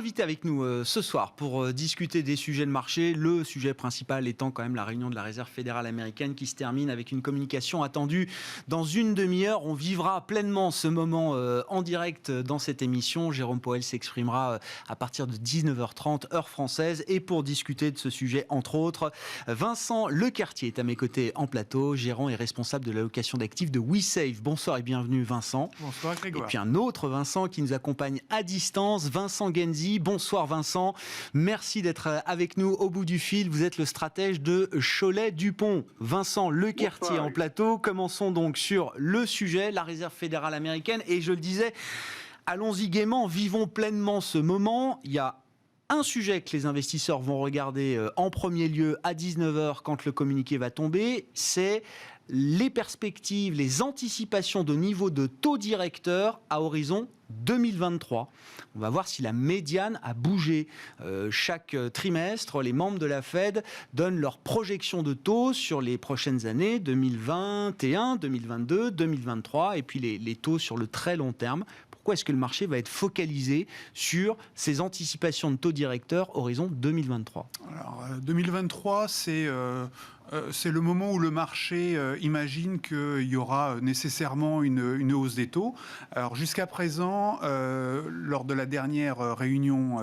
invités avec nous ce soir pour discuter des sujets de marché. Le sujet principal étant quand même la réunion de la Réserve fédérale américaine qui se termine avec une communication attendue dans une demi-heure. On vivra pleinement ce moment en direct dans cette émission. Jérôme Powell s'exprimera à partir de 19h30 heure française. Et pour discuter de ce sujet, entre autres, Vincent Lecartier est à mes côtés en plateau, gérant et responsable de l'allocation d'actifs de WeSave. Bonsoir et bienvenue Vincent. Bonsoir Grégoire. Et puis un autre Vincent qui nous accompagne à distance, Vincent Genzi. Bonsoir Vincent, merci d'être avec nous au bout du fil. Vous êtes le stratège de Cholet-Dupont. Vincent Lecartier en plateau. Commençons donc sur le sujet, la Réserve fédérale américaine. Et je le disais, allons-y gaiement, vivons pleinement ce moment. Il y a un sujet que les investisseurs vont regarder en premier lieu à 19h quand le communiqué va tomber, c'est les perspectives, les anticipations de niveau de taux directeur à horizon 2023. On va voir si la médiane a bougé. Chaque trimestre, les membres de la Fed donnent leurs projections de taux sur les prochaines années, 2021, 2022, 2023, et puis les taux sur le très long terme. Pourquoi est-ce que le marché va être focalisé sur ces anticipations de taux directeurs horizon 2023 ? Alors, 2023, c'est le moment où le marché imagine qu'il y aura nécessairement une hausse des taux. Alors, jusqu'à présent, lors de la dernière réunion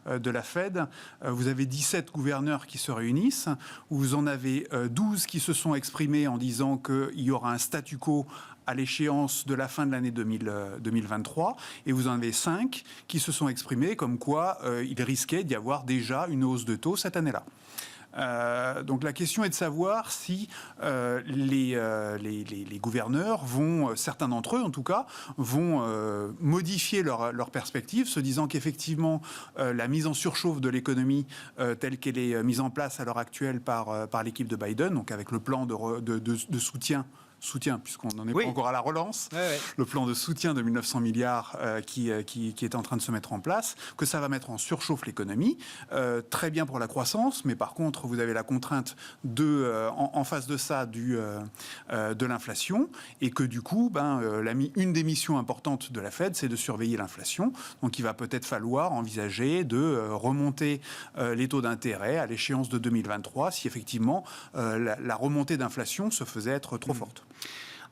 de la Fed, vous avez 17 gouverneurs qui se réunissent. Vous en avez 12 qui se sont exprimés en disant qu'il y aura un statu quo à l'échéance de la fin de l'année 2023, et vous en avez 5 qui se sont exprimés comme quoi il risquait d'y avoir déjà une hausse de taux cette année-là. Donc la question est de savoir si les gouverneurs vont, certains d'entre eux en tout cas, vont modifier leur perspective, se disant qu'effectivement la mise en surchauffe de l'économie telle qu'elle est mise en place à l'heure actuelle par l'équipe de Biden, donc avec le plan de soutien, puisqu'on n'en est pas encore à la relance, le plan de soutien de 1900 milliards qui est en train de se mettre en place, que ça va mettre en surchauffe l'économie, très bien pour la croissance, mais par contre, vous avez la contrainte en face de ça de l'inflation, et que du coup, une des missions importantes de la Fed, c'est de surveiller l'inflation. Donc il va peut-être falloir envisager de remonter les taux d'intérêt à l'échéance de 2023, si effectivement la remontée d'inflation se faisait être trop forte.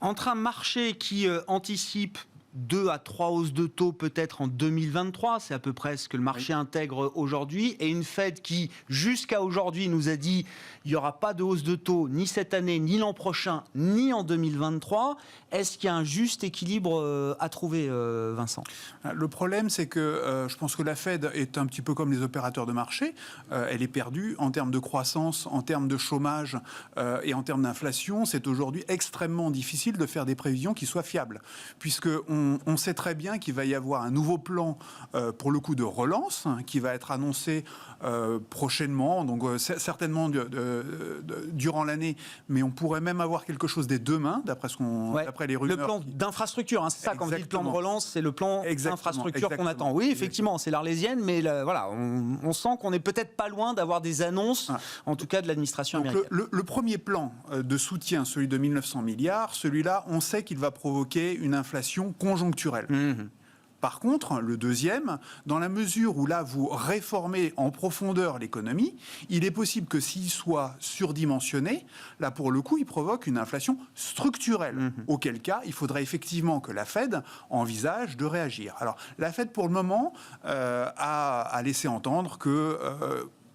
Entre un marché qui anticipe 2 à 3 hausses de taux peut-être en 2023, c'est à peu près ce que le marché intègre aujourd'hui, et une Fed qui, jusqu'à aujourd'hui, nous a dit il n'y aura pas de hausse de taux ni cette année, ni l'an prochain, ni en 2023. Est-ce qu'il y a un juste équilibre à trouver, Vincent ? Le problème, c'est que je pense que la Fed est un petit peu comme les opérateurs de marché. Elle est perdue en termes de croissance, en termes de chômage et en termes d'inflation. C'est aujourd'hui extrêmement difficile de faire des prévisions qui soient fiables, puisqu'on sait très bien qu'il va y avoir un nouveau plan pour le coup de relance qui va être annoncé prochainement, donc certainement durant l'année, mais on pourrait même avoir quelque chose dès demain, d'après les rumeurs. Le plan d'infrastructure, c'est ça, quand on dit le plan de relance, c'est le plan d'infrastructure qu'on attend. Oui, effectivement, c'est l'Arlésienne, mais voilà, on sent qu'on n'est peut-être pas loin d'avoir des annonces, en tout cas de l'administration américaine. Le premier plan de soutien, celui de 1900 milliards, celui-là, on sait qu'il va provoquer une inflation conjoncturelle. Par contre, le deuxième, dans la mesure où là, vous réformez en profondeur l'économie, il est possible que s'il soit surdimensionné, là, pour le coup, il provoque une inflation structurelle. Auquel cas, il faudrait effectivement que la Fed envisage de réagir. Alors, la Fed, pour le moment, a laissé entendre que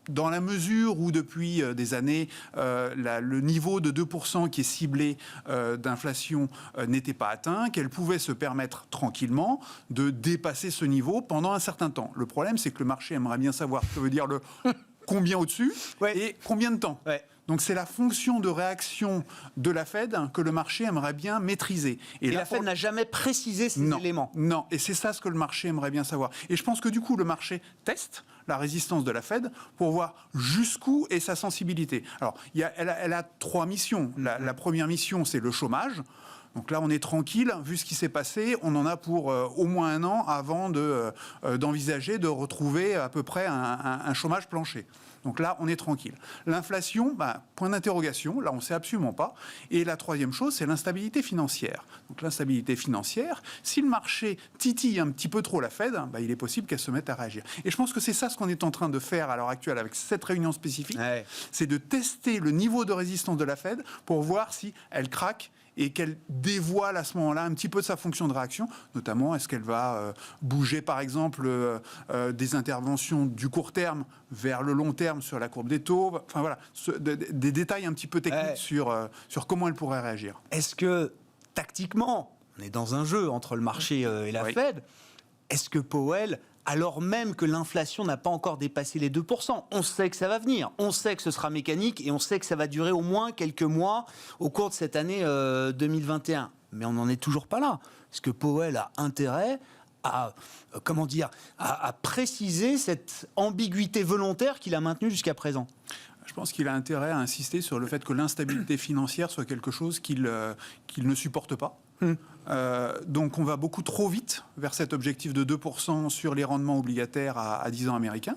dans la mesure où, depuis des années, le niveau de 2% qui est ciblé d'inflation n'était pas atteint, qu'elle pouvait se permettre tranquillement de dépasser ce niveau pendant un certain temps. Le problème, c'est que le marché aimerait bien savoir ce que veut dire le combien au-dessus et combien de temps. Donc c'est la fonction de réaction de la Fed que le marché aimerait bien maîtriser. Et la Fed n'a jamais précisé ces éléments. Non, et c'est ça ce que le marché aimerait bien savoir. Et je pense que du coup, le marché teste la résistance de la Fed pour voir jusqu'où est sa sensibilité. Alors, elle a 3 missions. La première mission, c'est le chômage. Donc là, on est tranquille. Vu ce qui s'est passé, on en a pour au moins 1 an avant d'envisager de retrouver à peu près un chômage plancher. Donc là, on est tranquille. L'inflation, point d'interrogation, là, on ne sait absolument pas. Et la troisième chose, c'est l'instabilité financière. Donc l'instabilité financière, si le marché titille un petit peu trop la Fed, il est possible qu'elle se mette à réagir. Et je pense que c'est ça ce qu'on est en train de faire à l'heure actuelle avec cette réunion spécifique, c'est de tester le niveau de résistance de la Fed pour voir si elle craque et qu'elle dévoile à ce moment-là un petit peu de sa fonction de réaction, notamment est-ce qu'elle va bouger par exemple des interventions du court terme vers le long terme sur la courbe des taux, enfin voilà, des détails un petit peu techniques sur comment elle pourrait réagir. Est-ce que tactiquement, on est dans un jeu entre le marché et la Fed, est-ce que Powell, alors même que l'inflation n'a pas encore dépassé les 2%, on sait que ça va venir, on sait que ce sera mécanique et on sait que ça va durer au moins quelques mois au cours de cette année 2021. Mais on n'en est toujours pas là. Est-ce que Powell a intérêt à préciser cette ambiguïté volontaire qu'il a maintenue jusqu'à présent ? Je pense qu'il a intérêt à insister sur le fait que l'instabilité financière soit quelque chose qu'il ne supporte pas. Donc on va beaucoup trop vite vers cet objectif de 2% sur les rendements obligataires à 10 ans américains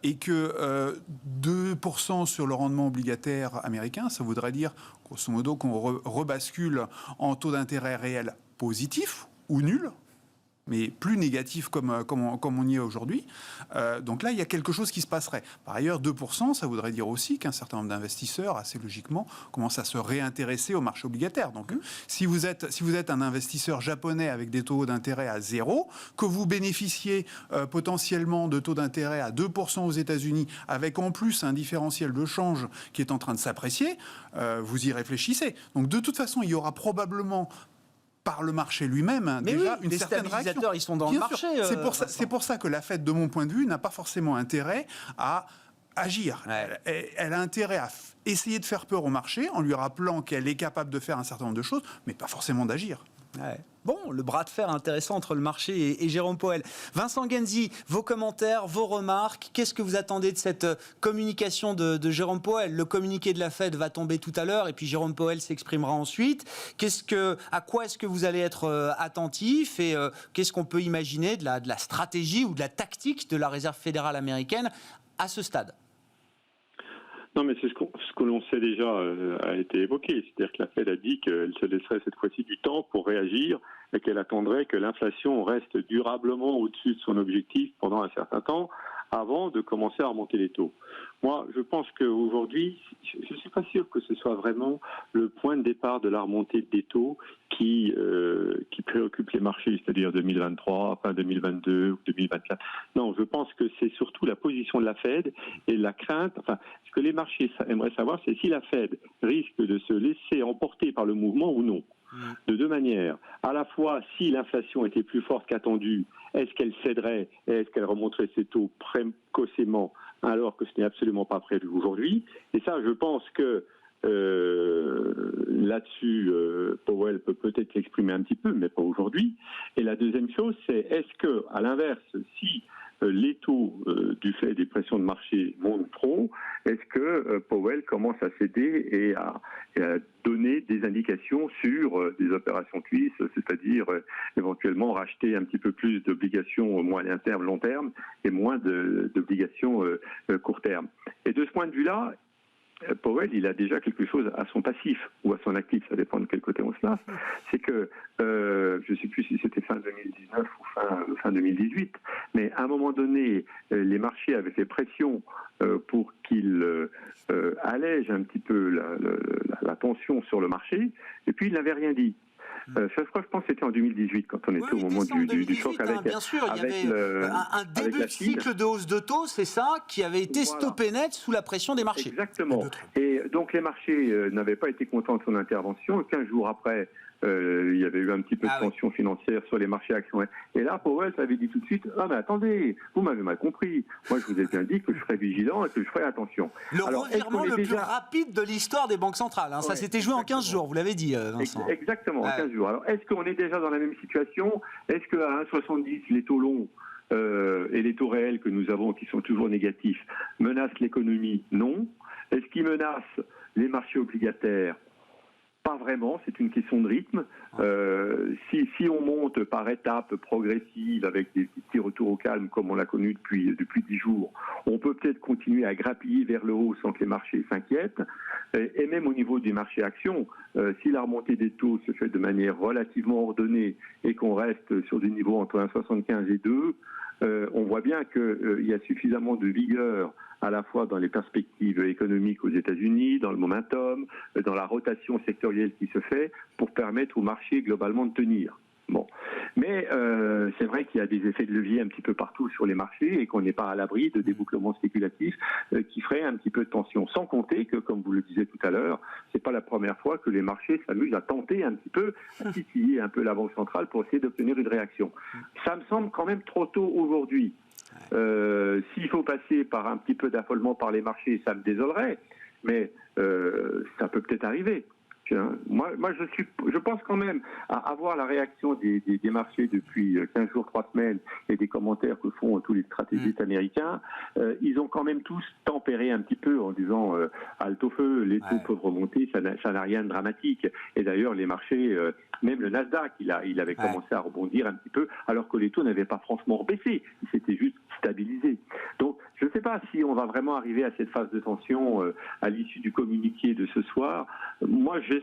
et que 2% sur le rendement obligataire américain, ça voudrait dire grosso modo qu'on rebascule en taux d'intérêt réel positif ou nul, mais plus négatif comme on y est aujourd'hui. Donc là, il y a quelque chose qui se passerait. Par ailleurs, 2%, ça voudrait dire aussi qu'un certain nombre d'investisseurs, assez logiquement, commencent à se réintéresser au marché obligataire. Donc, si vous êtes un investisseur japonais avec des taux d'intérêt à 0, que vous bénéficiez potentiellement de taux d'intérêt à 2% aux États-Unis, avec en plus un différentiel de change qui est en train de s'apprécier, vous y réfléchissez. Donc, de toute façon, il y aura probablement par le marché lui-même, mais déjà oui, une certaine réaction. Les stabilisateurs, ils sont dans le marché. C'est pour ça que la Fed, de mon point de vue, n'a pas forcément intérêt à agir. Elle a intérêt à essayer de faire peur au marché en lui rappelant qu'elle est capable de faire un certain nombre de choses, mais pas forcément d'agir. Bon, le bras de fer intéressant entre le marché et Jérôme Powell. Vincent Genzi, vos commentaires, vos remarques, qu'est-ce que vous attendez de cette communication de Jérôme Powell ? Le communiqué de la Fed va tomber tout à l'heure et puis Jérôme Powell s'exprimera ensuite. À quoi est-ce que vous allez être attentif et qu'est-ce qu'on peut imaginer de la stratégie ou de la tactique de la Réserve fédérale américaine à ce stade ? Non, mais c'est ce que l'on sait déjà a été évoqué. C'est-à-dire que la Fed a dit qu'elle se laisserait cette fois-ci du temps pour réagir et qu'elle attendrait que l'inflation reste durablement au-dessus de son objectif pendant un certain temps avant de commencer à remonter les taux. Moi, je pense qu'aujourd'hui, je ne suis pas sûr que ce soit vraiment le point de départ de la remontée des taux qui préoccupe les marchés, c'est-à-dire 2023, fin 2022 ou 2024. Non, je pense que c'est surtout la position de la Fed et la crainte. Enfin, ce que les marchés aimeraient savoir, c'est si la Fed risque de se laisser emporter par le mouvement ou non. De deux manières. À la fois, si l'inflation était plus forte qu'attendue, est-ce qu'elle céderait et est-ce qu'elle remonterait ses taux précocement alors que ce n'est absolument pas prévu aujourd'hui? Et ça, je pense que là-dessus, Powell peut peut-être l'exprimer un petit peu, mais pas aujourd'hui. Et la deuxième chose, c'est est-ce que, à l'inverse, si les taux du fait des pressions de marché montent trop, est-ce que Powell commence à céder et à donner des indications sur des opérations cuisses, c'est-à-dire éventuellement racheter un petit peu plus d'obligations au moyen terme, long terme, et moins d'obligations court terme. Et de ce point de vue-là, Powell, il a déjà quelque chose à son passif ou à son actif, ça dépend de quel côté on se place. C'est que, je ne sais plus si c'était fin 2019 ou fin 2018, mais à un moment donné, les marchés avaient fait pression pour qu'il allège un petit peu la tension sur le marché, et puis il n'avait rien dit. Ça, je crois, je pense que c'était en 2018, quand on était au moment du choc avec... bien sûr, il y avait un début de cycle de hausse de taux, c'est ça, qui avait été stoppé net sous la pression des marchés. Exactement. Et donc les marchés n'avaient pas été contents de son intervention. 15 jours après, il y avait eu un petit peu de tension financière sur les marchés actions. Et là, Powell avait dit tout de suite, ah mais attendez, vous m'avez mal compris. Moi, je vous ai bien dit que je serais vigilant et que je ferais attention. Le revirement le plus rapide de l'histoire des banques centrales. Ça s'était joué en 15 jours, vous l'avez dit, Vincent. Exactement, en 15 jours. Alors, est-ce qu'on est déjà dans la même situation? Est-ce qu'à 1,70, les taux longs et les taux réels que nous avons, qui sont toujours négatifs, menacent l'économie? Non. Est-ce qu'ils menacent les marchés obligataires? Pas vraiment, c'est une question de rythme. Si on monte par étapes progressives avec des petits retours au calme comme on l'a connu depuis 10 jours, on peut peut-être continuer à grappiller vers le haut sans que les marchés s'inquiètent. Et même au niveau des marchés actions, si la remontée des taux se fait de manière relativement ordonnée et qu'on reste sur des niveaux entre 1,75 et 2, on voit bien qu'il y a suffisamment de vigueur à la fois dans les perspectives économiques aux États-Unis, dans le momentum, dans la rotation sectorielle qui se fait, pour permettre au marché globalement de tenir. Bon. Mais c'est vrai qu'il y a des effets de levier un petit peu partout sur les marchés et qu'on n'est pas à l'abri de débouclements spéculatifs qui feraient un petit peu de tension. Sans compter que, comme vous le disiez tout à l'heure, c'est pas la première fois que les marchés s'amusent à tenter un petit peu, à titiller un peu la Banque centrale pour essayer d'obtenir une réaction. Ça me semble quand même trop tôt aujourd'hui. S'il faut passer par un petit peu d'affolement par les marchés, ça me désolerait, mais ça peut peut-être arriver. Moi, je pense quand même à avoir la réaction des marchés depuis 15 jours, 3 semaines et des commentaires que font tous les stratégistes américains. Ils ont quand même tous tempéré un petit peu en disant halte au feu, les taux peuvent remonter, ça n'a rien de dramatique. Et d'ailleurs, les marchés, même le Nasdaq, il avait commencé à rebondir un petit peu alors que les taux n'avaient pas franchement baissé, ils s'étaient juste stabilisés. Donc, je ne sais pas si on va vraiment arriver à cette phase de tension à l'issue du communiqué de ce soir. Moi, je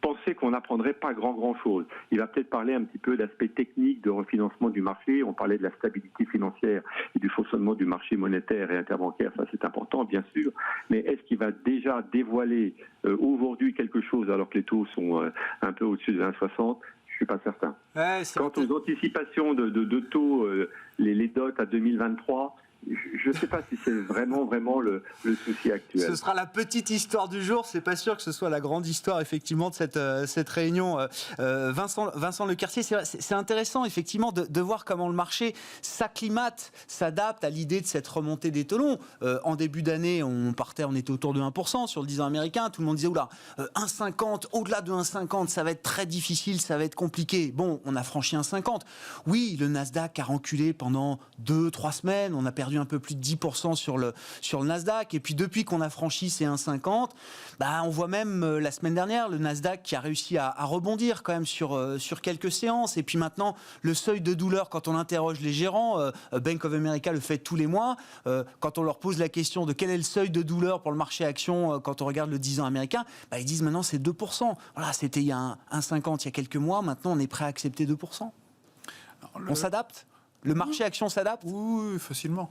pensais qu'on n'apprendrait pas grand-chose. Il va peut-être parler un petit peu d'aspect technique de refinancement du marché. On parlait de la stabilité financière et du fonctionnement du marché monétaire et interbancaire. Ça, c'est important, bien sûr. Mais est-ce qu'il va déjà dévoiler aujourd'hui quelque chose alors que les taux sont un peu au-dessus de 1,60 ? Je ne suis pas certain. Quant aux anticipations de taux, les dots à 2023, je ne sais pas si c'est vraiment le souci actuel. Ce sera la petite histoire du jour. C'est pas sûr que ce soit la grande histoire effectivement de cette réunion. Vincent Lecartier, c'est intéressant effectivement de voir comment le marché s'acclimate, s'adapte à l'idée de cette remontée des taux longs. En début d'année, on était autour de 1% sur le 10 ans américain. Tout le monde disait oula, 1,50, au-delà de 1,50, ça va être très difficile, ça va être compliqué. Bon, on a franchi 1,50. Oui, le Nasdaq a reculé pendant 2-3 semaines. On a perdu un peu plus de 10% sur le Nasdaq. Et puis depuis qu'on a franchi ces 1,50, on voit même la semaine dernière le Nasdaq qui a réussi à rebondir quand même sur quelques séances. Et puis maintenant, le seuil de douleur, quand on interroge les gérants, Bank of America le fait tous les mois, quand on leur pose la question de quel est le seuil de douleur pour le marché action, quand on regarde le 10 ans américain, ils disent maintenant c'est 2%. Voilà, c'était il y a 1,50 il y a quelques mois, maintenant on est prêt à accepter 2%. On s'adapte ? Le marché action s'adapte ? Oui, facilement.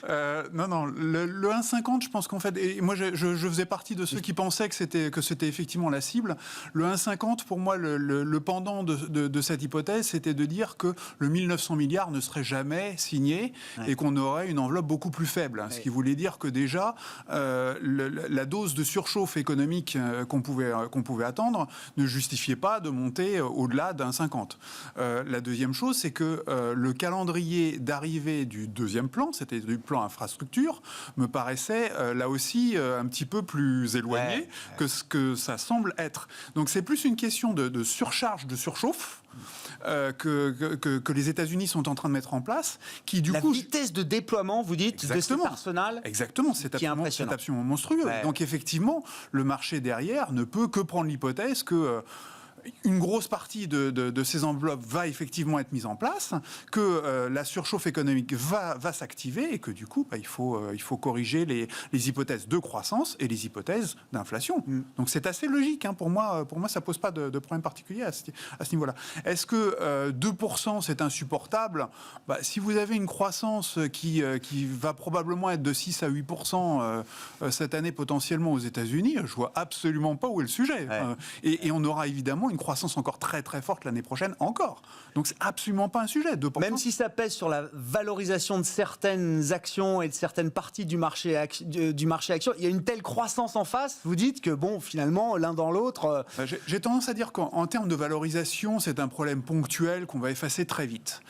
Non, le 1,50, je pense qu'en fait, et moi je faisais partie de ceux qui pensaient que c'était effectivement la cible. Le 1,50, pour moi, le pendant de cette hypothèse, c'était de dire que le 1900 milliards ne serait jamais signé et qu'on aurait une enveloppe beaucoup plus faible. Ce qui voulait dire que déjà, la dose de surchauffe économique qu'on pouvait attendre ne justifiait pas de monter au-delà d'un 50. La deuxième chose, c'est que le calendrier d'arrivée du deuxième plan, c'était du plan infrastructure, me paraissait là aussi un petit peu plus éloigné que ce que ça semble être. Donc c'est plus une question de surcharge, de surchauffe que les États-Unis sont en train de mettre en place, qui du coup... La vitesse de déploiement, vous dites, de cet arsenal. Exactement, c'est absolument monstrueux. Donc effectivement, le marché derrière ne peut que prendre l'hypothèse que... une grosse partie de ces enveloppes va effectivement être mise en place, que la surchauffe économique va s'activer et que du coup, il faut corriger les hypothèses de croissance et les hypothèses d'inflation. Donc c'est assez logique. Pour moi, ça ne pose pas de problème particulier à ce niveau-là. Est-ce que 2% c'est insupportable ? Si vous avez une croissance qui va probablement être de 6 à 8% cette année potentiellement aux États-Unis, je ne vois absolument pas où est le sujet. Et on aura évidemment une croissance encore très très forte l'année prochaine encore. Donc c'est absolument pas un sujet. 2%. Même si ça pèse sur la valorisation de certaines actions et de certaines parties du marché action, il y a une telle croissance en face, vous dites que finalement, l'un dans l'autre... J'ai tendance à dire qu'en termes de valorisation, c'est un problème ponctuel qu'on va effacer très vite.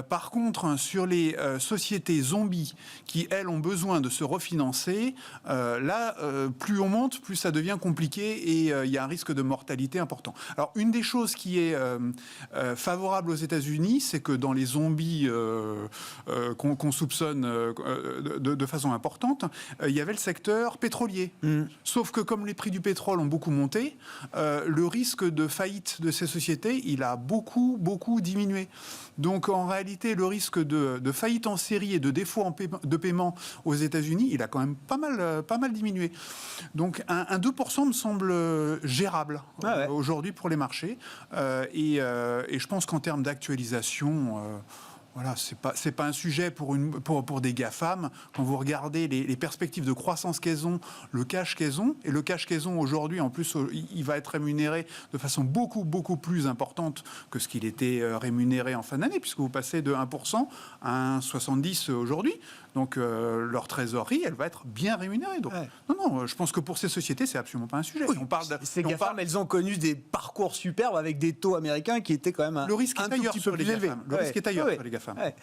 Par contre, sur les sociétés zombies qui, elles, ont besoin de se refinancer, plus on monte, plus ça devient compliqué et il y a un risque de mortalité important. Alors, Alors, une des choses qui est favorable aux États-Unis, c'est que dans les zombies qu'on soupçonne de façon importante, il y avait le secteur pétrolier. Sauf que comme les prix du pétrole ont beaucoup monté, le risque de faillite de ces sociétés, il a beaucoup diminué. Donc en réalité, le risque de faillite en série et de défaut de paiement aux États-Unis, il a quand même pas mal diminué. Donc un 2% me semble gérable aujourd'hui pour les marchés. Et je pense qu'en termes d'actualisation... Voilà, c'est pas un sujet pour des GAFAM. Quand vous regardez les perspectives de croissance qu'elles ont, le cash qu'elles ont, et le cash qu'elles ont aujourd'hui, en plus, il va être rémunéré de façon beaucoup plus importante que ce qu'il était rémunéré en fin d'année, puisque vous passez de 1% à 1,70 aujourd'hui. Donc leur trésorerie, elle va être bien rémunérée. Donc, non, je pense que pour ces sociétés, c'est absolument pas un sujet. Oui, ces GAFAM, elles ont connu des parcours superbes avec des taux américains qui étaient quand même le risque est ailleurs sur les GAFAM. Le risque est ailleurs sur les GAFAM. Ouais.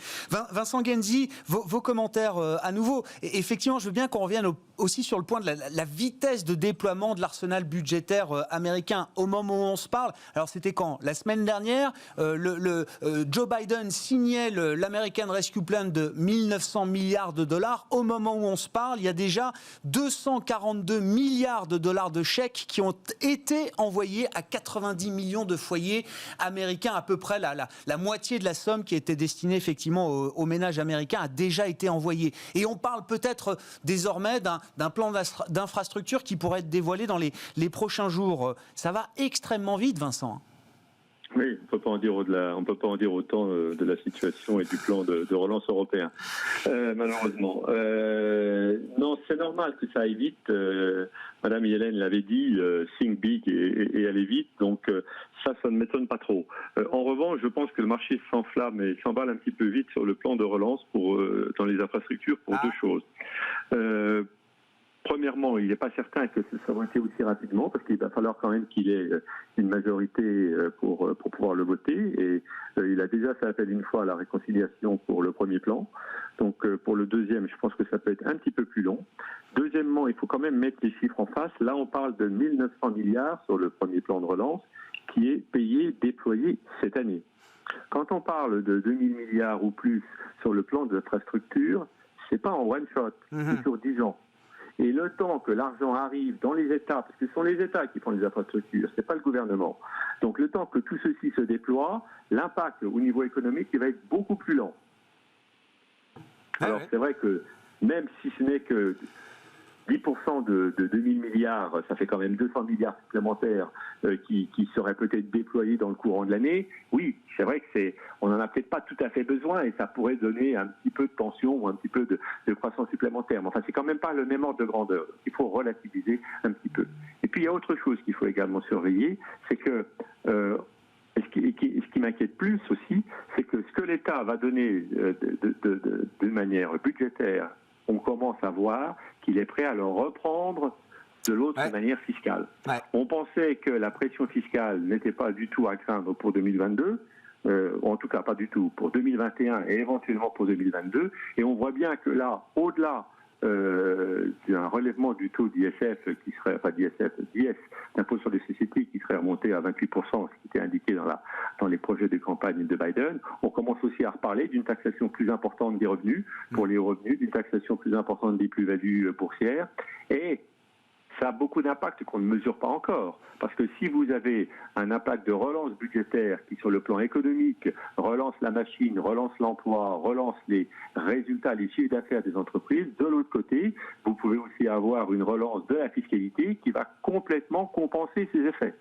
Vincent Genzi, vos commentaires à nouveau. Et effectivement, je veux bien qu'on revienne aussi sur le point de la vitesse de déploiement de l'arsenal budgétaire américain au moment où on se parle. Alors c'était quand ? La semaine dernière, Joe Biden signait l'American Rescue Plan de 1900 milliards de dollars. Au moment où on se parle, il y a déjà 242 milliards de dollars de chèques qui ont été envoyés à 90 millions de foyers américains. À peu près la moitié de la somme qui était destinée effectivement aux ménages américains a déjà été envoyée. Et on parle peut-être désormais d'un plan d'infrastructure qui pourrait être dévoilé dans les prochains jours. Ça va extrêmement vite, Vincent. Oui, on peut pas en dire autant de la situation et du plan de relance européen, malheureusement. Non, c'est normal que ça aille vite. Madame Yellen l'avait dit, think big et aller vite. Donc ça ne m'étonne pas trop. En revanche, je pense que le marché s'enflamme et s'emballe un petit peu vite sur le plan de relance dans les infrastructures pour deux choses. Premièrement, il n'est pas certain que ça va être aussi rapidement, parce qu'il va falloir quand même qu'il ait une majorité pour pouvoir le voter. Et il a déjà fait appel une fois à la réconciliation pour le premier plan. Donc pour le deuxième, je pense que ça peut être un petit peu plus long. Deuxièmement, il faut quand même mettre les chiffres en face. Là, on parle de 1900 milliards sur le premier plan de relance, qui est payé, déployé cette année. Quand on parle de 2000 milliards ou plus sur le plan de l'infrastructure, c'est pas en one shot, c'est sur 10 ans. Et le temps que l'argent arrive dans les États, parce que ce sont les États qui font les infrastructures, c'est pas le gouvernement. Donc le temps que tout ceci se déploie, l'impact au niveau économique, il va être beaucoup plus lent. Alors c'est vrai que même si ce n'est que 10% de 2000 milliards, ça fait quand même 200 milliards supplémentaires qui seraient peut-être déployés dans le courant de l'année. Oui, c'est vrai que on n'en a peut-être pas tout à fait besoin et ça pourrait donner un petit peu de tension ou un petit peu de croissance supplémentaire. Mais enfin, c'est quand même pas le même ordre de grandeur. Il faut relativiser un petit peu. Et puis, il y a autre chose qu'il faut également surveiller, c'est que ce qui m'inquiète plus aussi, c'est que ce que l'État va donner de manière budgétaire, on commence à voir qu'il est prêt à le reprendre de l'autre manière fiscale. On pensait que la pression fiscale n'était pas du tout à craindre pour 2022, en tout cas pas du tout pour 2021 et éventuellement pour 2022, et on voit bien que là, au-delà d'un relèvement du taux d'ISF qui serait, enfin d'IS, d'impôt sur les sociétés qui serait remonté à 28%, ce qui était indiqué dans les projets de campagne de Biden, on commence aussi à reparler d'une taxation plus importante des revenus, pour les revenus, d'une taxation plus importante des plus-values boursières, et ça a beaucoup d'impact qu'on ne mesure pas encore. Parce que si vous avez un impact de relance budgétaire qui, sur le plan économique, relance la machine, relance l'emploi, relance les résultats, les chiffres d'affaires des entreprises, de l'autre côté, vous pouvez aussi avoir une relance de la fiscalité qui va complètement compenser ces effets.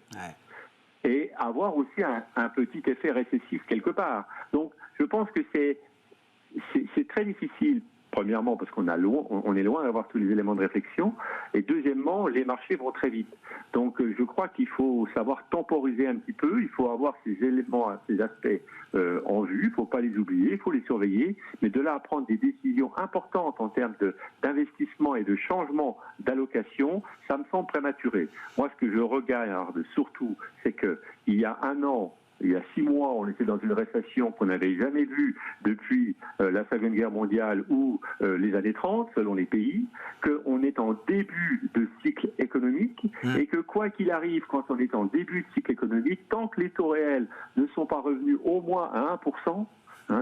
Et avoir aussi un petit effet récessif quelque part. Donc, je pense que c'est très difficile. Premièrement, parce on est loin d'avoir tous les éléments de réflexion. Et deuxièmement, les marchés vont très vite. Donc, je crois qu'il faut savoir temporiser un petit peu. Il faut avoir ces éléments, ces aspects en vue. Il ne faut pas les oublier, il faut les surveiller. Mais de là à prendre des décisions importantes en termes d'investissement et de changement d'allocation, ça me semble prématuré. Moi, ce que je regarde surtout, c'est qu'il y a un an, il y a 6 mois, on était dans une récession qu'on n'avait jamais vue depuis la Seconde Guerre mondiale ou les années 30, selon les pays, qu'on est en début de cycle économique Et que quoi qu'il arrive, quand on est en début de cycle économique, tant que les taux réels ne sont pas revenus au moins à 1%,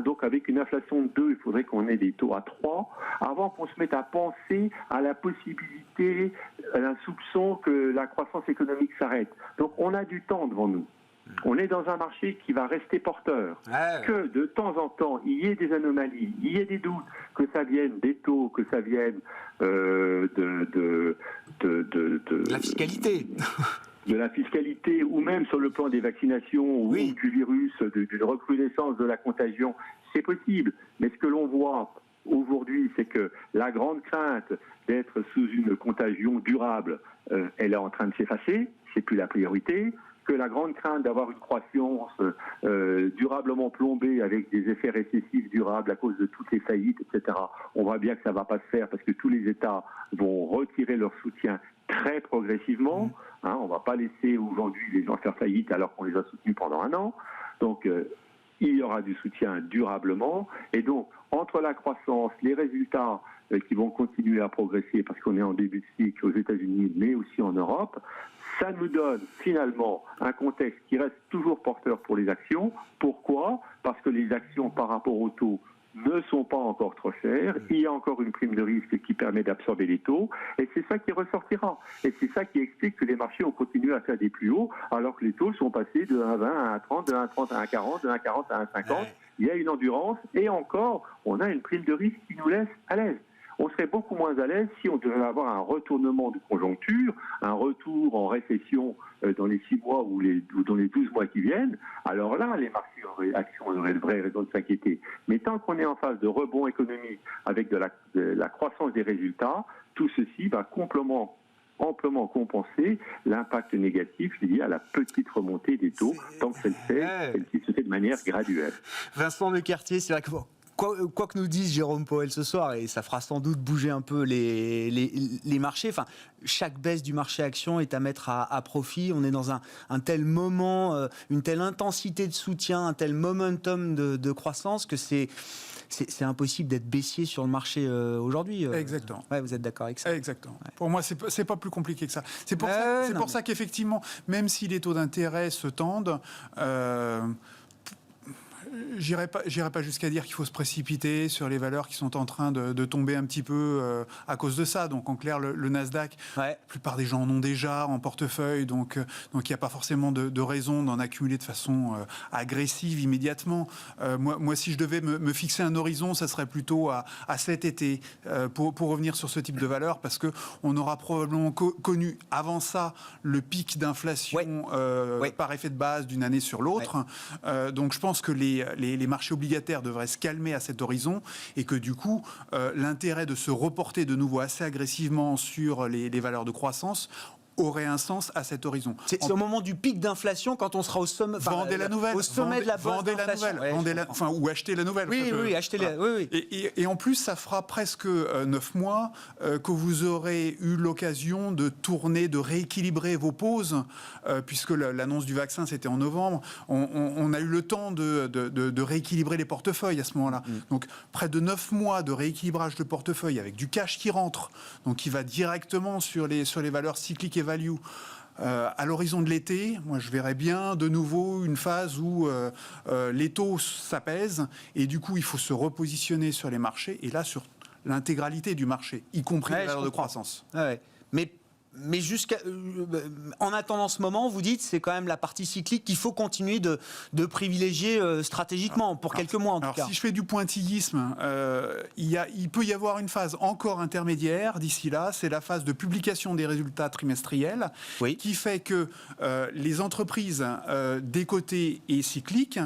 donc avec une inflation de 2, il faudrait qu'on ait des taux à 3, avant qu'on se mette à penser à la possibilité, à un soupçon que la croissance économique s'arrête. Donc on a du temps devant nous. On est dans un marché qui va rester porteur. Que de temps en temps, il y ait des anomalies, il y ait des doutes, que ça vienne des taux, que ça vienne de la fiscalité. De la fiscalité, ou même sur le plan des vaccinations, ou du virus, d'une recrudescence de la contagion, c'est possible. Mais ce que l'on voit aujourd'hui, c'est que la grande crainte d'être sous une contagion durable, elle est en train de s'effacer, c'est plus la priorité. Que la grande crainte d'avoir une croissance durablement plombée avec des effets récessifs durables à cause de toutes les faillites, etc., on voit bien que ça ne va pas se faire parce que tous les États vont retirer leur soutien très progressivement. On ne va pas laisser aujourd'hui les gens faire faillite alors qu'on les a soutenus pendant un an. Donc, il y aura du soutien durablement. Et donc, entre la croissance, les résultats qui vont continuer à progresser parce qu'on est en début de cycle aux États-Unis, mais aussi en Europe, ça nous donne finalement un contexte qui reste toujours porteur pour les actions. Pourquoi ? Parce que les actions par rapport aux taux ne sont pas encore trop chères. Il y a encore une prime de risque qui permet d'absorber les taux. Et c'est ça qui ressortira. Et c'est ça qui explique que les marchés ont continué à faire des plus hauts alors que les taux sont passés de 1,20 à 1,30, de 1,30 à 1,40, de 1,40 à 1,50. Il y a une endurance et encore, on a une prime de risque qui nous laisse à l'aise. On serait beaucoup moins à l'aise si on devait avoir un retournement de conjoncture, un retour en récession dans les 6 mois ou dans les 12 mois qui viennent. Alors là, les marchés actions auraient de vraies raisons de s'inquiéter. Mais tant qu'on est en phase de rebond économique avec de la croissance des résultats, tout ceci va amplement compenser l'impact négatif lié à la petite remontée des taux, tant que celle-ci se fait de manière graduelle. Vincent Lecartier, c'est vrai que quoi que nous dise Jérôme Powell ce soir, et ça fera sans doute bouger un peu les marchés, enfin, chaque baisse du marché action est à mettre à profit. On est dans un tel moment, une telle intensité de soutien, un tel momentum de croissance que c'est impossible d'être baissier sur le marché aujourd'hui. Exactement. Ouais, vous êtes d'accord avec ça ? Exactement. Ouais. Pour moi, c'est pas plus compliqué que ça. C'est pour ça qu'effectivement, même si les taux d'intérêt se tendent, j'irai pas jusqu'à dire qu'il faut se précipiter sur les valeurs qui sont en train de tomber un petit peu à cause de ça. Donc en clair, le Nasdaq, la plupart des gens en ont déjà en portefeuille, donc il n'y a pas forcément de raison d'en accumuler de façon agressive immédiatement. Moi, si je devais me fixer un horizon, ça serait plutôt à cet été pour revenir sur ce type de valeurs, parce que on aura probablement connu avant ça le pic d'inflation par effet de base d'une année sur l'autre. Donc je pense que les marchés obligataires devraient se calmer à cet horizon et que du coup, l'intérêt de se reporter de nouveau assez agressivement sur les valeurs de croissance aurait un sens à cet horizon. C'est au moment du pic d'inflation, quand on sera au sommet, vendez la nouvelle, au sommet de la bosse d'inflation. Ou achetez la nouvelle. Oui, achetez-la. Oui. Et en plus, ça fera presque 9 mois que vous aurez eu l'occasion de tourner, de rééquilibrer vos pauses, puisque l'annonce du vaccin, c'était en novembre. On a eu le temps de rééquilibrer les portefeuilles à ce moment-là. Donc, près de 9 mois de rééquilibrage de portefeuille avec du cash qui rentre, donc qui va directement sur les valeurs cycliques et value. À l'horizon de l'été, moi je verrais bien de nouveau une phase où les taux s'apaisent et du coup il faut se repositionner sur les marchés et là sur l'intégralité du marché, y compris les valeurs de croissance. Mais en attendant ce moment, vous dites, c'est quand même la partie cyclique qu'il faut continuer de privilégier stratégiquement, pour quelques mois en tout cas. Si je fais du pointillisme, il peut y avoir une phase encore intermédiaire d'ici là, c'est la phase de publication des résultats trimestriels, qui fait que les entreprises décotées et cycliques,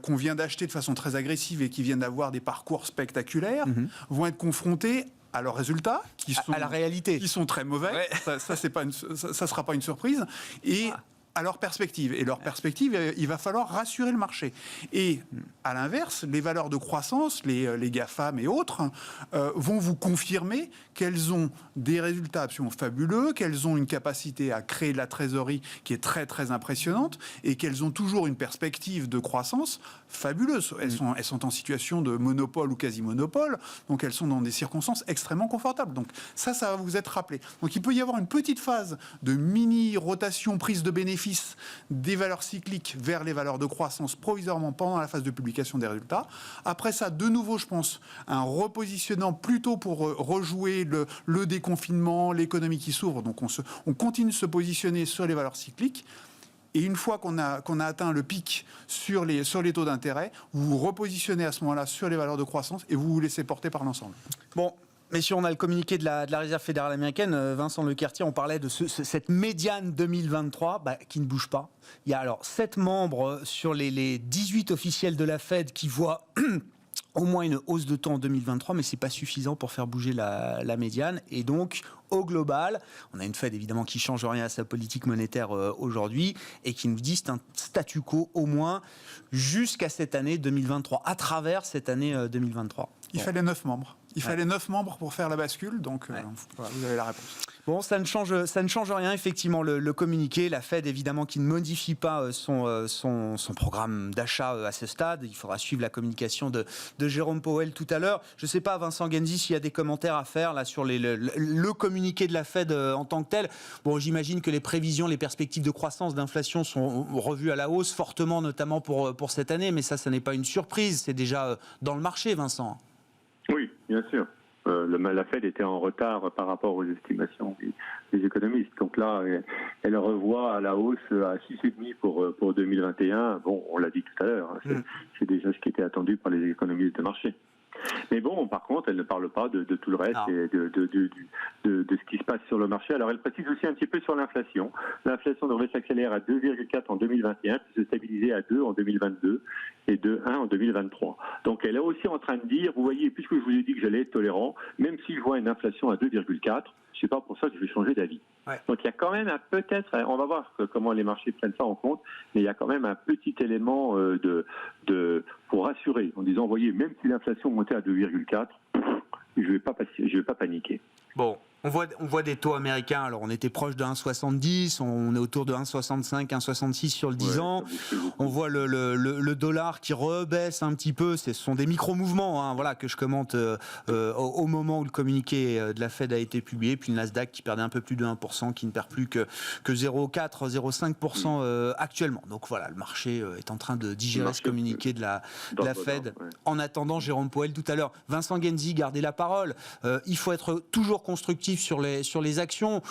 qu'on vient d'acheter de façon très agressive et qui viennent d'avoir des parcours spectaculaires, vont être confrontées à leurs résultats, à la réalité, qui sont très mauvais. Ça sera pas une surprise, et à leur perspective. Et leur perspective, il va falloir rassurer le marché. Et à l'inverse, les valeurs de croissance, les GAFAM et autres, vont vous confirmer qu'elles ont des résultats absolument fabuleux, qu'elles ont une capacité à créer de la trésorerie qui est très très impressionnante et qu'elles ont toujours une perspective de croissance fabuleuse. Elles sont en situation de monopole ou quasi-monopole, donc elles sont dans des circonstances extrêmement confortables. Donc ça va vous être rappelé. Donc il peut y avoir une petite phase de mini-rotation, prise de bénéfices des valeurs cycliques vers les valeurs de croissance provisoirement pendant la phase de publication des résultats. Après ça, de nouveau, je pense, un repositionnement plutôt pour rejouer le déconfinement, l'économie qui s'ouvre. Donc on continue de se positionner sur les valeurs cycliques. Et une fois qu'on a atteint le pic sur les taux d'intérêt, vous vous repositionnez à ce moment-là sur les valeurs de croissance et vous vous laissez porter par l'ensemble. Bon. Messieurs, on a le communiqué de la Réserve fédérale américaine. Vincent Lequertier, on parlait de cette médiane 2023 qui ne bouge pas. Il y a alors 7 membres sur les 18 officiels de la Fed qui voient au moins une hausse de taux en 2023, mais ce n'est pas suffisant pour faire bouger la médiane. Et donc, au global, on a une Fed évidemment qui ne change rien à sa politique monétaire aujourd'hui et qui nous dit c'est un statu quo au moins jusqu'à cette année 2023, à travers cette année 2023. Il fallait 9 membres. Il fallait 9 membres pour faire la bascule, donc voilà, vous avez la réponse. Bon, ça ne change rien, effectivement, le communiqué. La Fed, évidemment, qui ne modifie pas son programme d'achat à ce stade. Il faudra suivre la communication de Jérôme Powell tout à l'heure. Je ne sais pas, Vincent Genzi, s'il y a des commentaires à faire là, sur le communiqué de la Fed en tant que tel. Bon, j'imagine que les prévisions, les perspectives de croissance, d'inflation sont revues à la hausse, fortement, notamment pour cette année. Mais ça n'est pas une surprise. C'est déjà dans le marché, Vincent. Oui, bien sûr. La Fed était en retard par rapport aux estimations des économistes. Donc là, elle revoit à la hausse à 6,5 pour 2021. Bon, on l'a dit tout à l'heure, hein, c'est déjà ce qui était attendu par les économistes de marché. Mais bon, par contre, elle ne parle pas de tout le reste et de ce qui se passe sur le marché. Alors, elle précise aussi un petit peu sur l'inflation. L'inflation devrait s'accélérer à 2,4 en 2021, puis se stabiliser à 2 en 2022 et 2,1 en 2023. Donc, elle est aussi en train de dire, vous voyez, puisque je vous ai dit que j'allais être tolérant, même si je vois une inflation à 2,4, je ne sais pas pour ça que je vais changer d'avis. Ouais. Donc il y a quand même peut-être, on va voir comment les marchés prennent ça en compte, mais il y a quand même un petit élément pour rassurer, en disant, voyez, même si l'inflation montait à 2,4, je ne vais pas paniquer. Bon. On voit des taux américains, alors on était proche de 1,70, on est autour de 1,65, 1,66 sur le 10 ans. On voit le dollar qui rebaisse un petit peu, ce sont des micro-mouvements voilà, que je commente au moment où le communiqué de la Fed a été publié, puis le Nasdaq qui perdait un peu plus de 1%, qui ne perd plus que 0,4, 0,5% actuellement. Donc voilà, le marché est en train de digérer ce communiqué de la Fed. Ouais. En attendant, Jérôme Powell tout à l'heure, Vincent Genzi, gardez la parole. Il faut être toujours constructif sur les actions.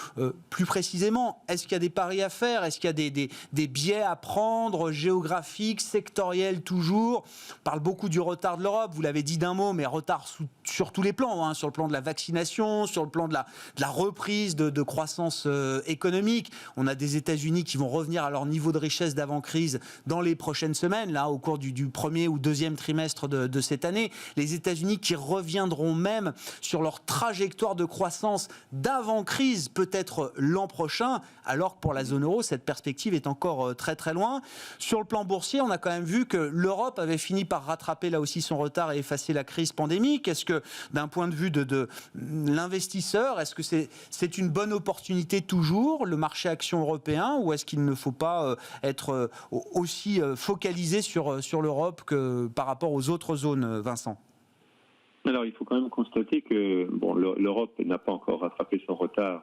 Plus précisément, est-ce qu'il y a des paris à faire? Est-ce qu'il y a des biais à prendre, géographiques, sectoriels toujours? On parle beaucoup du retard de l'Europe, vous l'avez dit d'un mot, mais retard sur tous les plans, sur le plan de la vaccination, sur le plan de la reprise de croissance économique. On a des États-Unis qui vont revenir à leur niveau de richesse d'avant-crise dans les prochaines semaines, là, au cours du premier ou deuxième trimestre de cette année. Les États-Unis qui reviendront même sur leur trajectoire de croissance d'avant-crise, peut-être l'an prochain, alors que pour la zone euro, cette perspective est encore très très loin. Sur le plan boursier, on a quand même vu que l'Europe avait fini par rattraper là aussi son retard et effacer la crise pandémique. Est-ce que, d'un point de vue de l'investisseur, est-ce que c'est une bonne opportunité toujours, le marché action européen, ou est-ce qu'il ne faut pas être aussi focalisé sur l'Europe que par rapport aux autres zones, Vincent ? Alors, il faut quand même constater que l'Europe n'a pas encore rattrapé son retard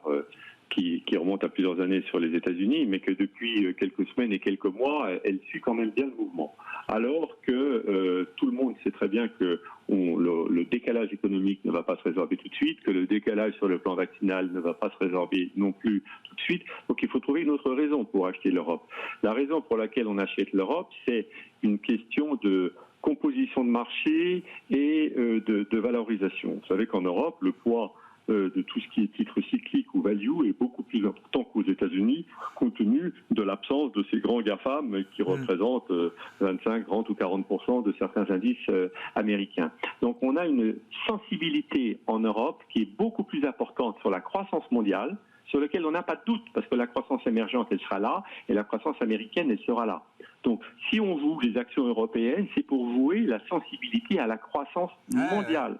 qui remonte à plusieurs années sur les États-Unis, mais que depuis quelques semaines et quelques mois, elle suit quand même bien le mouvement. Alors que tout le monde sait très bien que le décalage économique ne va pas se résorber tout de suite, que le décalage sur le plan vaccinal ne va pas se résorber non plus tout de suite. Donc il faut trouver une autre raison pour acheter l'Europe. La raison pour laquelle on achète l'Europe, c'est une question de composition de marché et de valorisation. Vous savez qu'en Europe, le poids de tout ce qui est titre cyclique ou value est beaucoup plus important qu'aux États-Unis, compte tenu de l'absence de ces grands GAFAM qui représentent 25, 30 ou 40% de certains indices américains. Donc on a une sensibilité en Europe qui est beaucoup plus importante sur la croissance mondiale sur lequel on n'a pas de doute, parce que la croissance émergente, elle sera là, et la croissance américaine, elle sera là. Donc, si on joue les actions européennes, c'est pour jouer la sensibilité à la croissance mondiale.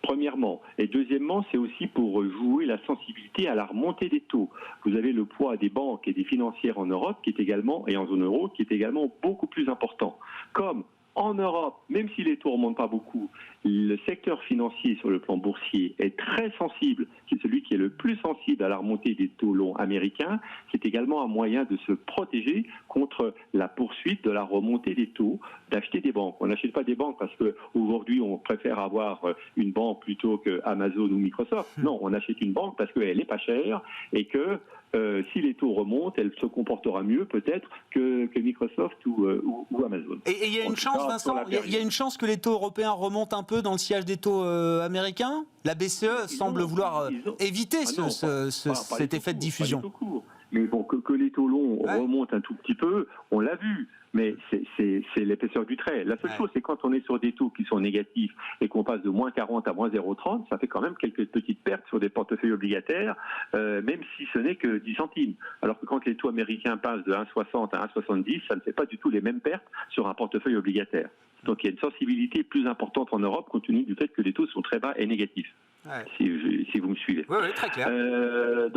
Premièrement. Et deuxièmement, c'est aussi pour jouer la sensibilité à la remontée des taux. Vous avez le poids des banques et des financières en Europe qui est également, et en zone euro, qui est également beaucoup plus important. Comme en Europe, même si les taux ne remontent pas beaucoup, le secteur financier sur le plan boursier est très sensible, c'est celui qui est le plus sensible à la remontée des taux longs américains, c'est également un moyen de se protéger contre la poursuite de la remontée des taux, d'acheter des banques. On n'achète pas des banques parce qu'aujourd'hui on préfère avoir une banque plutôt qu'Amazon ou Microsoft. Non, on achète une banque parce qu'elle n'est pas chère et que si les taux remontent, elle se comportera mieux peut-être que Microsoft ou Amazon. Et il y a une chance, Vincent, il y a une chance que les taux européens remontent un peu dans le sillage des taux américains. La BCE semble vouloir éviter cet effet de diffusion. Mais bon, que les taux longs remontent un tout petit peu, on l'a vu. Mais c'est l'épaisseur du trait. La seule chose, c'est quand on est sur des taux qui sont négatifs et qu'on passe de moins 40 à moins 0,30, ça fait quand même quelques petites pertes sur des portefeuilles obligataires, même si ce n'est que 10 centimes. Alors que quand les taux américains passent de 1,60 à 1,70, ça ne fait pas du tout les mêmes pertes sur un portefeuille obligataire. Donc il y a une sensibilité plus importante en Europe compte tenu du fait que les taux sont très bas et négatifs. Si vous me suivez. Oui, très clair. Et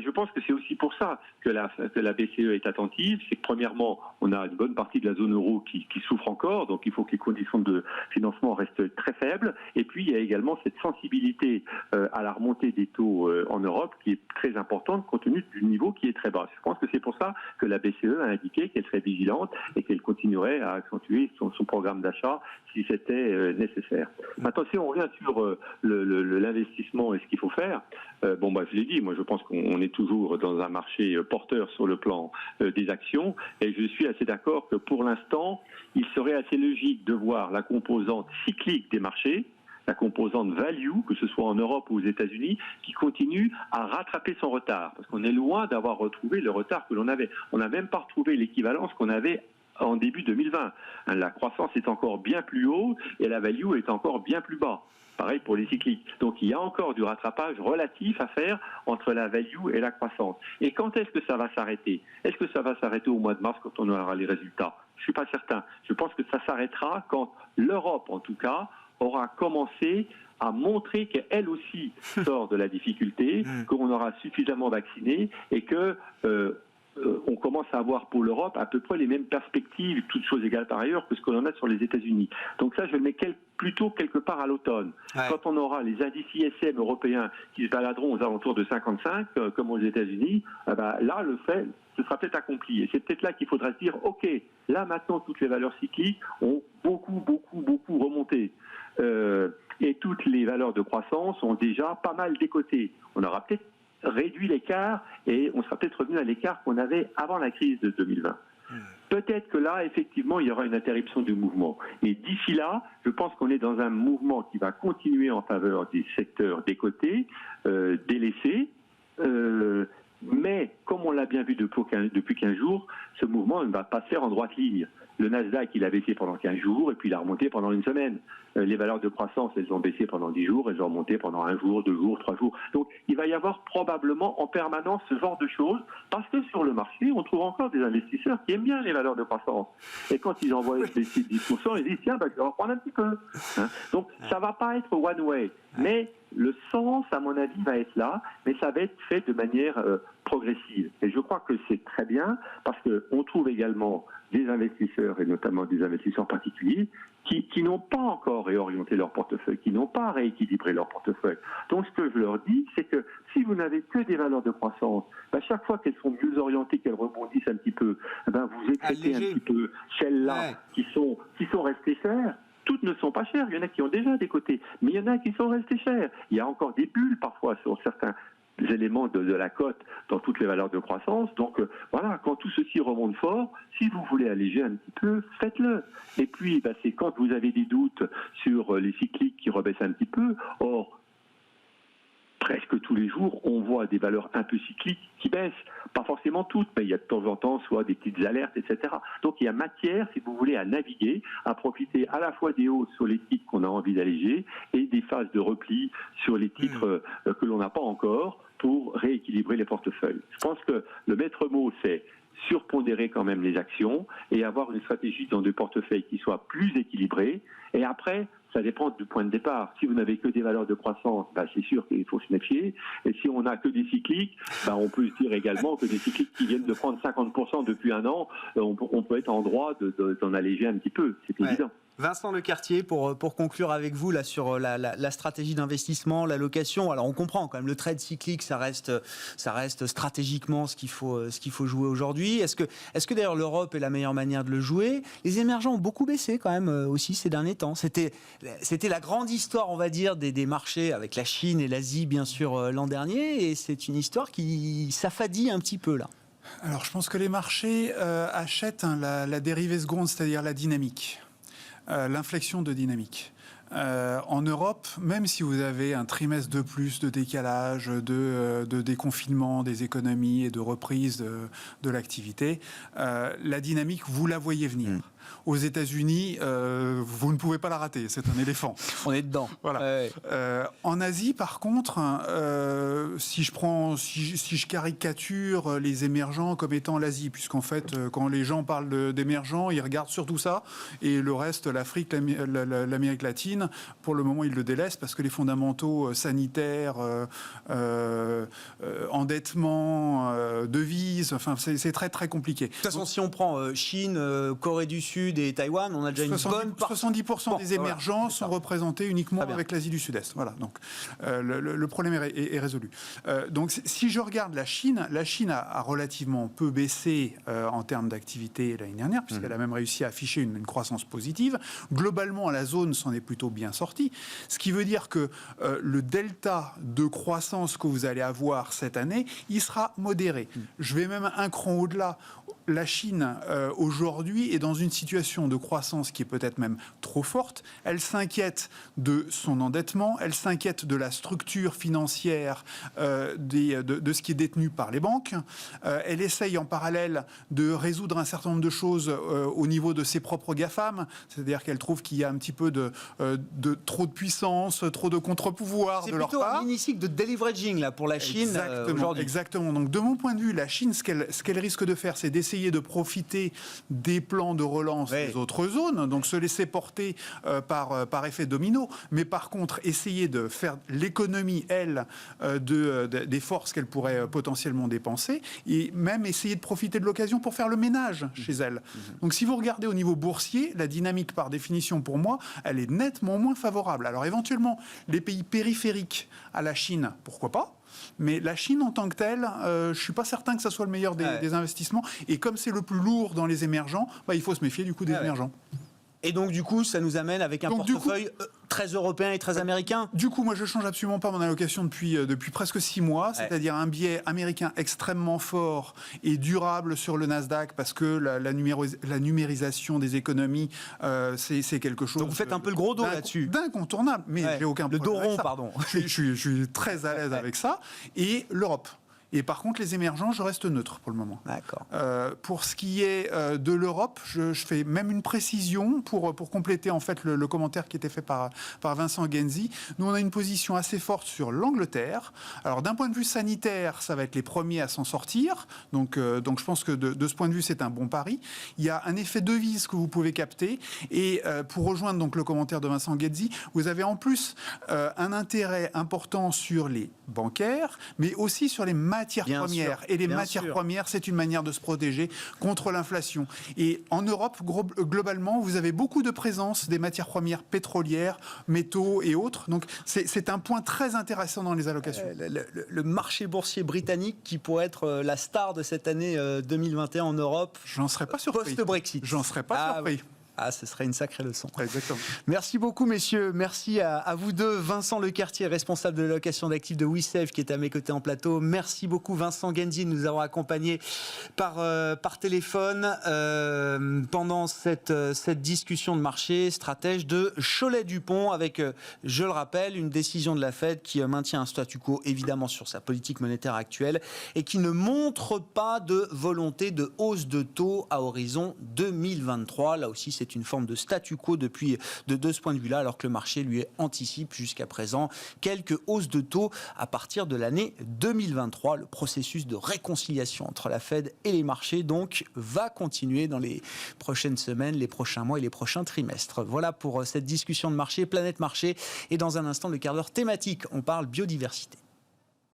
je pense que c'est aussi pour ça que la BCE est attentive. C'est que premièrement, on a une bonne partie de la zone euro qui souffre encore, donc il faut que les conditions de financement restent très faibles. Et puis il y a également cette sensibilité à la remontée des taux en Europe qui est très importante compte tenu du niveau qui est très bas. Je pense que c'est pour ça que la BCE a indiqué qu'elle serait vigilante et qu'elle continuerait à accentuer son programme d'achat si c'était nécessaire. Maintenant, si on revient sur l'investissement et ce qu'il faut faire, je l'ai dit, moi je pense qu'on est toujours dans un marché porteur sur le plan des actions, et je suis assez d'accord que pour l'instant, il serait assez logique de voir la composante cyclique des marchés, la composante value, que ce soit en Europe ou aux États-Unis, qui continue à rattraper son retard, parce qu'on est loin d'avoir retrouvé le retard que l'on avait. On n'a même pas retrouvé l'équivalence qu'on avait en début 2020. La croissance est encore bien plus haut et la value est encore bien plus bas. Pareil pour les cycliques. Donc il y a encore du rattrapage relatif à faire entre la value et la croissance. Et quand est-ce que ça va s'arrêter ? Est-ce que ça va s'arrêter au mois de mars quand on aura les résultats ? Je ne suis pas certain. Je pense que ça s'arrêtera quand l'Europe, en tout cas, aura commencé à montrer qu'elle aussi sort de la difficulté, qu'on aura suffisamment vacciné et que on commence à avoir pour l'Europe à peu près les mêmes perspectives, toutes choses égales par ailleurs, que ce que l'on a sur les États-Unis. Donc ça, je le mets plutôt quelque part à l'automne. Quand on aura les indices ISM européens qui se baladeront aux alentours de 55, comme aux États-Unis, là, le fait, ce sera peut-être accompli. Et c'est peut-être là qu'il faudra se dire, OK, là maintenant, toutes les valeurs cycliques ont beaucoup remonté. Et toutes les valeurs de croissance ont déjà pas mal décoté. On aura peut-être réduit l'écart et on sera peut-être revenu à l'écart qu'on avait avant la crise de 2020. Peut-être que là, effectivement, il y aura une interruption du mouvement. Et d'ici là, je pense qu'on est dans un mouvement qui va continuer en faveur des secteurs décotés, délaissés, mais comme on l'a bien vu depuis 15 jours, ce mouvement ne va pas se faire en droite ligne. Le Nasdaq, il a baissé pendant 15 jours et puis il a remonté pendant une semaine. Les valeurs de croissance, elles ont baissé pendant 10 jours, elles ont remonté pendant 1 jour, 2 jours, 3 jours. Donc il va y avoir probablement en permanence ce genre de choses, parce que sur le marché, on trouve encore des investisseurs qui aiment bien les valeurs de croissance. Et quand ils envoient des 10%, ils disent tiens, je vais en prendre un petit peu. Donc ça ne va pas être one way. Mais le sens, à mon avis, va être là, mais ça va être fait de manière progressive. Et je crois que c'est très bien, parce qu'on trouve également des investisseurs, et notamment des investisseurs particuliers, qui n'ont pas encore réorienté leur portefeuille, qui n'ont pas rééquilibré leur portefeuille. Donc ce que je leur dis, c'est que si vous n'avez que des valeurs de croissance, chaque fois qu'elles sont mieux orientées, qu'elles rebondissent un petit peu, vous écrêtez un petit peu celles-là qui sont restées chères. Toutes ne sont pas chères, il y en a qui ont déjà des côtés, mais il y en a qui sont restées chères. Il y a encore des bulles parfois sur certains éléments de la cote dans toutes les valeurs de croissance. Donc voilà, quand tout ceci remonte fort, si vous voulez alléger un petit peu, faites-le. Et puis, c'est quand vous avez des doutes sur les cycliques qui rebaissent un petit peu. Or, presque tous les jours, on voit des valeurs un peu cycliques qui baissent. Pas forcément toutes, mais il y a de temps en temps soit des petites alertes, etc. Donc il y a matière, si vous voulez, à naviguer, à profiter à la fois des hausses sur les titres qu'on a envie d'alléger et des phases de repli sur les titres que l'on n'a pas encore pour rééquilibrer les portefeuilles. Je pense que le maître mot, c'est surpondérer quand même les actions et avoir une stratégie dans des portefeuilles qui soit plus équilibrés. Et après, ça dépend du point de départ. Si vous n'avez que des valeurs de croissance, c'est sûr qu'il faut se méfier. Et si on n'a que des cycliques, on peut se dire également que des cycliques qui viennent de prendre 50% depuis un an, on peut être en droit d'en alléger un petit peu. C'est évident. Vincent Lecartier, pour conclure avec vous là, sur la stratégie d'investissement, l'allocation. Alors on comprend quand même, le trade cyclique, ça reste stratégiquement ce qu'il faut jouer aujourd'hui. Est-ce que d'ailleurs l'Europe est la meilleure manière de le jouer ? Les émergents ont beaucoup baissé quand même aussi ces derniers temps. C'était la grande histoire, on va dire, des marchés avec la Chine et l'Asie bien sûr l'an dernier, et c'est une histoire qui s'affadit un petit peu là. Alors je pense que les marchés achètent la dérivée seconde, c'est-à-dire la dynamique. L'inflexion de dynamique. En Europe, même si vous avez un trimestre de plus de décalage, de déconfinement des économies et de reprise de l'activité, la dynamique, vous la voyez venir. Aux États-Unis, vous ne pouvez pas la rater, c'est un éléphant. On est dedans. Voilà. Ouais. En Asie, par contre, si je caricature les émergents comme étant l'Asie, puisqu'en fait, quand les gens parlent d'émergents, ils regardent surtout ça, et le reste, l'Afrique, l'Amérique latine, pour le moment, ils le délaissent parce que les fondamentaux sanitaires, endettement, devises, enfin, c'est très très compliqué. De toute façon, si on prend Chine, Corée du Sud et Taïwan, on a déjà une bonne partie. 70% des émergents sont représentés uniquement avec l'Asie du Sud-Est. Voilà, donc le problème est résolu. Donc si je regarde la Chine a relativement peu baissé en termes d'activité l'année dernière, puisqu'elle a même réussi à afficher une croissance positive. Globalement, la zone s'en est plutôt bien sortie, ce qui veut dire que le delta de croissance que vous allez avoir cette année, il sera modéré. Je vais même un cran au-delà. La Chine, aujourd'hui, est dans une situation de croissance qui est peut-être même trop forte. Elle s'inquiète de son endettement, elle s'inquiète de la structure financière de ce qui est détenu par les banques. Elle essaye en parallèle de résoudre un certain nombre de choses au niveau de ses propres GAFAM, c'est-à-dire qu'elle trouve qu'il y a un petit peu de trop de puissance, trop de contre-pouvoir de leur part. C'est plutôt un mini-cycle de deleveraging là, pour la Chine aujourd'hui. Exactement. Donc de mon point de vue, la Chine, ce qu'elle risque de faire, c'est d'essayer de profiter des plans de relance des autres zones, donc se laisser porter par effet domino, mais par contre essayer de faire l'économie, elle, des forces qu'elle pourrait potentiellement dépenser, et même essayer de profiter de l'occasion pour faire le ménage chez elle. Donc si vous regardez au niveau boursier, la dynamique par définition pour moi, elle est nettement moins favorable. Alors éventuellement, les pays périphériques à la Chine, pourquoi pas ? Mais la Chine en tant que telle, je ne suis pas certain que ça soit le meilleur des investissements. Et comme c'est le plus lourd dans les émergents, il faut se méfier du coup des émergents. Et donc du coup, ça nous amène avec un portefeuille très européen et très américain. Du coup, moi, je change absolument pas mon allocation depuis presque 6 mois, c'est-à-dire un biais américain extrêmement fort et durable sur le Nasdaq, parce que la numérisation des économies, c'est quelque chose. Donc vous faites un peu le gros dos là-dessus. D'incontournable, mais j'ai aucun problème. Le dos rond, pardon. Je suis très à l'aise avec ça. Et l'Europe. Et par contre, les émergents, je reste neutre pour le moment. D'accord. Pour ce qui est de l'Europe, je fais même une précision pour compléter en fait le commentaire qui était fait par Vincent Genzi. Nous, on a une position assez forte sur l'Angleterre. Alors, d'un point de vue sanitaire, ça va être les premiers à s'en sortir. Donc je pense que de ce point de vue, c'est un bon pari. Il y a un effet devise que vous pouvez capter. Et pour rejoindre donc le commentaire de Vincent Genzi, vous avez en plus un intérêt important sur les bancaires, mais aussi sur les matières premières. Et les matières premières, c'est une manière de se protéger contre l'inflation. Et en Europe, globalement, vous avez beaucoup de présence des matières premières pétrolières, métaux et autres. Donc, c'est un point très intéressant dans les allocations. Le marché boursier britannique qui pourrait être la star de cette année 2021 en Europe. J'en serais pas surpris. Post-Brexit. J'en serais pas surpris. Ah, ce serait une sacrée leçon. Exactement. Merci beaucoup, messieurs. Merci à vous deux. Vincent Lequertier, responsable de l'allocation d'actifs de WeSave, qui est à mes côtés en plateau. Merci beaucoup, Vincent Genzi, de nous avoir accompagnés par téléphone pendant cette discussion de marché, stratège de Cholet-Dupont, avec, je le rappelle, une décision de la Fed qui maintient un statu quo, évidemment, sur sa politique monétaire actuelle et qui ne montre pas de volonté de hausse de taux à horizon 2023. Là aussi, c'est une forme de statu quo de ce point de vue-là, alors que le marché lui anticipe jusqu'à présent quelques hausses de taux à partir de l'année 2023. Le processus de réconciliation entre la Fed et les marchés, donc, va continuer dans les prochaines semaines, les prochains mois et les prochains trimestres. Voilà pour cette discussion de marché, Planète Marché. Et dans un instant, le quart d'heure thématique, on parle biodiversité.